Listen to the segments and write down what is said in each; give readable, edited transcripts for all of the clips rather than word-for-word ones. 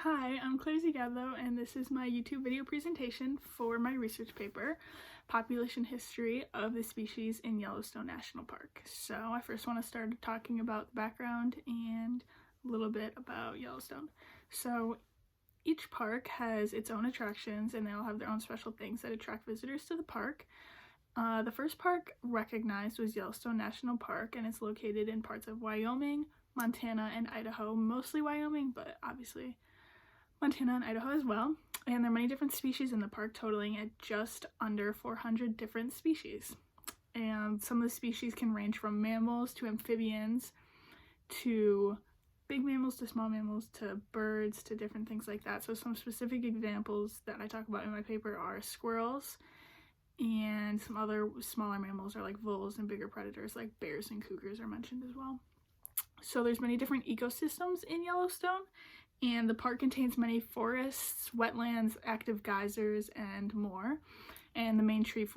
Hi, I'm Claire Zigadlo, and this is my YouTube video presentation for my research paper, Population History of the Species in Yellowstone National Park. So I first want to start talking about the background and a little bit about Yellowstone. So each park has its own attractions, and they all have their own special things that attract visitors to the park. The first park recognized was Yellowstone National Park, and it's located in parts of Wyoming, Montana, and Idaho, mostly Wyoming, but obviously Montana and Idaho as well. And there are many different species in the park, totaling at just under 400 different species. And some of the species can range from mammals to amphibians to big mammals to small mammals to birds to different things like that. So some specific examples that I talk about in my paper are squirrels, and some other smaller mammals are like voles, and bigger predators like bears and cougars are mentioned as well. So there's many different ecosystems in Yellowstone, and the park contains many forests, wetlands, active geysers, and more. And the main trees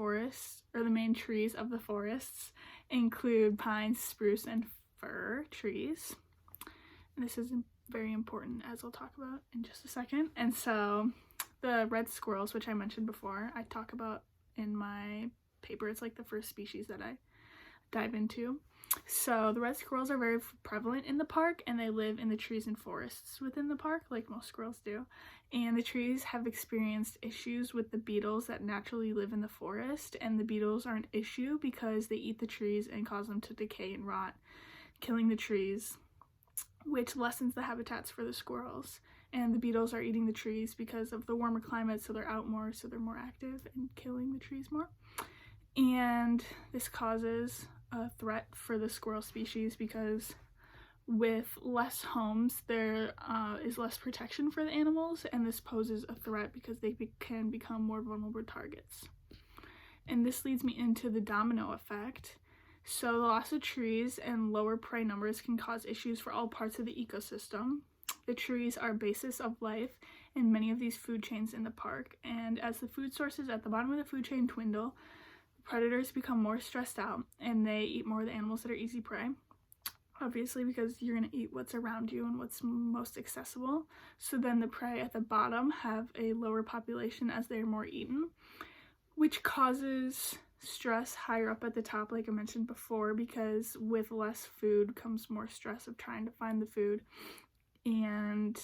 of the forests include pine, spruce, and fir trees. And this is very important, as I'll talk about in just a second. And so the red squirrels, which I mentioned before, I talk about in my paper. It's like the first species that I dive into. So the red squirrels are very prevalent in the park, and they live in the trees and forests within the park, like most squirrels do. And the trees have experienced issues with the beetles that naturally live in the forest, and the beetles are an issue because they eat the trees and cause them to decay and rot, killing the trees, which lessens the habitats for the squirrels. And the beetles are eating the trees because of the warmer climate, so they're out more, so they're more active and killing the trees more. And this causes a threat for the squirrel species because with less homes there is less protection for the animals, and this poses a threat because they can become more vulnerable targets. And this leads me into the domino effect. So the loss of trees and lower prey numbers can cause issues for all parts of the ecosystem. The trees are basis of life in many of these food chains in the park, and as the food sources at the bottom of the food chain dwindle, predators become more stressed out, and they eat more of the animals that are easy prey, obviously, because you're going to eat what's around you and what's most accessible. So then the prey at the bottom have a lower population as they are more eaten, which causes stress higher up at the top, like I mentioned before, because with less food comes more stress of trying to find the food. And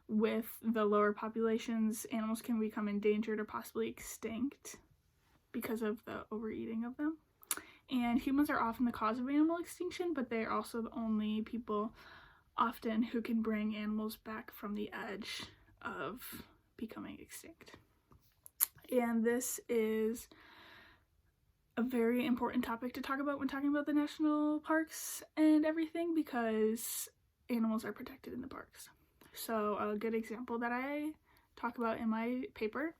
with the lower populations, animals can become endangered or possibly extinct because of the overeating of them. And humans are often the cause of animal extinction, but they're also the only people often who can bring animals back from the edge of becoming extinct. And this is a very important topic to talk about when talking about the national parks and everything, because animals are protected in the parks. So a good example that I talk about in my paper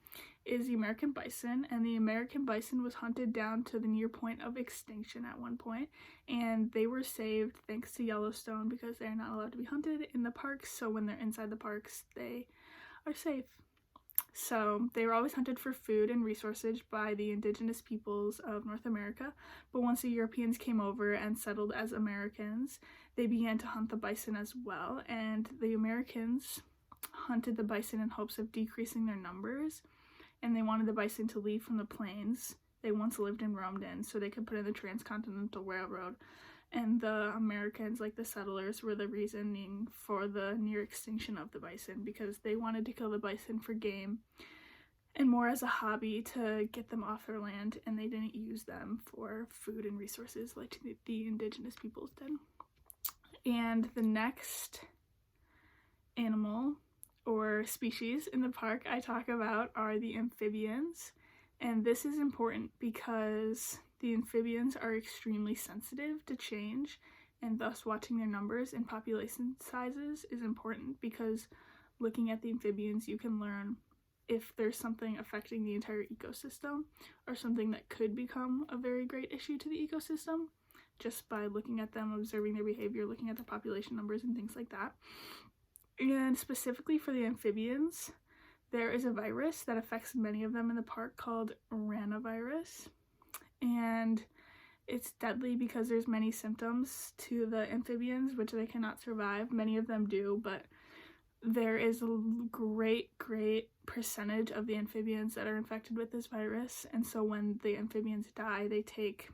is the American bison, and the American bison was hunted down to the near point of extinction at one point, and they were saved thanks to Yellowstone because they're not allowed to be hunted in the parks, so when they're inside the parks they are safe. So they were always hunted for food and resources by the indigenous peoples of North America, but once the Europeans came over and settled as Americans, they began to hunt the bison as well, and the Americans hunted the bison in hopes of decreasing their numbers, and they wanted the bison to leave from the plains they once lived and roamed in so they could put in the Transcontinental Railroad. And the Americans, like the settlers, were the reasoning for the near extinction of the bison, because they wanted to kill the bison for game and more as a hobby to get them off their land, and they didn't use them for food and resources like the indigenous peoples did. And the next animal or species in the park I talk about are the amphibians, and this is important because the amphibians are extremely sensitive to change, and thus watching their numbers and population sizes is important, because looking at the amphibians you can learn if there's something affecting the entire ecosystem or something that could become a very great issue to the ecosystem just by looking at them, observing their behavior, looking at the population numbers and things like that. And specifically for the amphibians, there is a virus that affects many of them in the park called ranavirus, and it's deadly because there's many symptoms to the amphibians which they cannot survive. Many of them do, but there is a great percentage of the amphibians that are infected with this virus, and so when the amphibians die, they take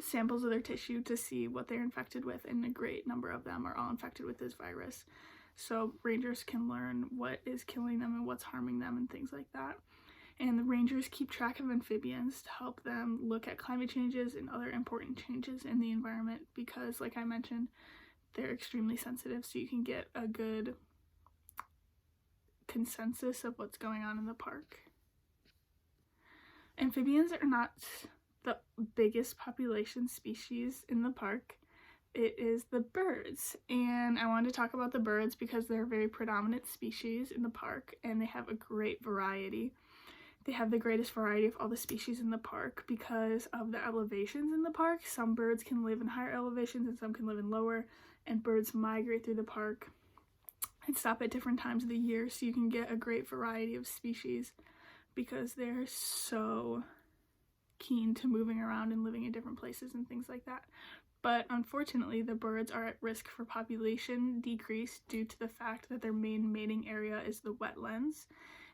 samples of their tissue to see what they're infected with, and a great number of them are all infected with this virus. So rangers can learn what is killing them and what's harming them and things like that. And the rangers keep track of amphibians to help them look at climate changes and other important changes in the environment because, like I mentioned, they're extremely sensitive, so you can get a good consensus of what's going on in the park. Amphibians are not the biggest population species in the park. It is the birds, and I wanted to talk about the birds because they're a very predominant species in the park and they have a great variety. They have the greatest variety of all the species in the park because of the elevations in the park. Some birds can live in higher elevations and some can live in lower, and birds migrate through the park and stop at different times of the year, so you can get a great variety of species because they're so keen to moving around and living in different places and things like that. But unfortunately, the birds are at risk for population decrease due to the fact that their main mating area is the wetlands.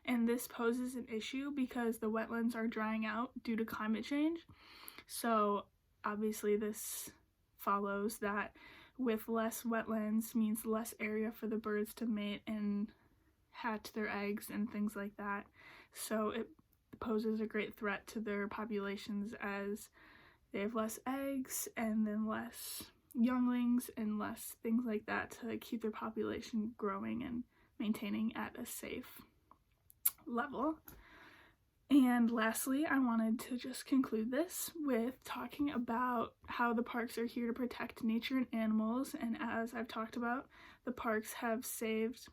And this poses an issue because the wetlands are drying out due to climate change. So obviously this follows that with less wetlands means less area for the birds to mate and hatch their eggs and things like that. So it poses a great threat to their populations as they have less eggs and then less younglings and less things like that to keep their population growing and maintaining at a safe level. And lastly, I wanted to just conclude this with talking about how the parks are here to protect nature and animals. And as I've talked about, the parks have saved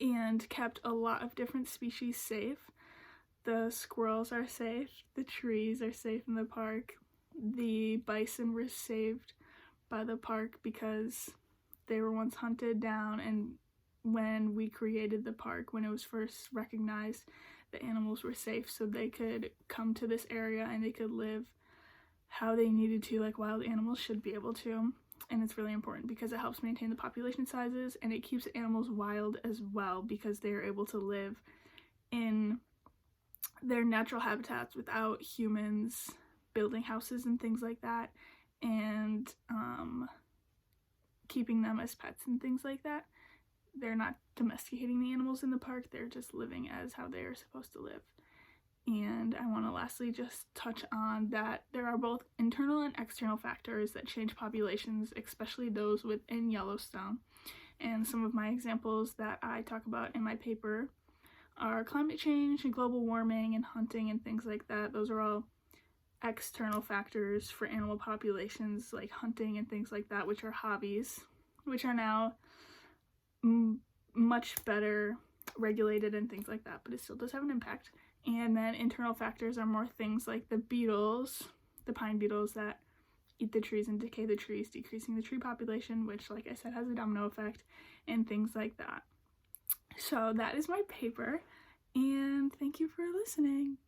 and kept a lot of different species safe. The squirrels are safe, the trees are safe in the park, the bison were saved by the park because they were once hunted down, and when we created the park, when it was first recognized, the animals were safe so they could come to this area and they could live how they needed to, like wild animals should be able to. And it's really important because it helps maintain the population sizes and it keeps animals wild as well because they are able to live in their natural habitats without humans building houses and things like that, and keeping them as pets and things like that. They're not domesticating the animals in the park, they're just living as how they are supposed to live. And I want to lastly just touch on that there are both internal and external factors that change populations, especially those within Yellowstone. And some of my examples that I talk about in my paper are climate change and global warming and hunting and things like that. Those are all external factors for animal populations, like hunting and things like that, which are hobbies, which are now much better regulated and things like that, but it still does have an impact. And then internal factors are more things like the beetles, the pine beetles that eat the trees and decay the trees, decreasing the tree population, which, like I said, has a domino effect, and things like that. So that is my paper, and thank you for listening.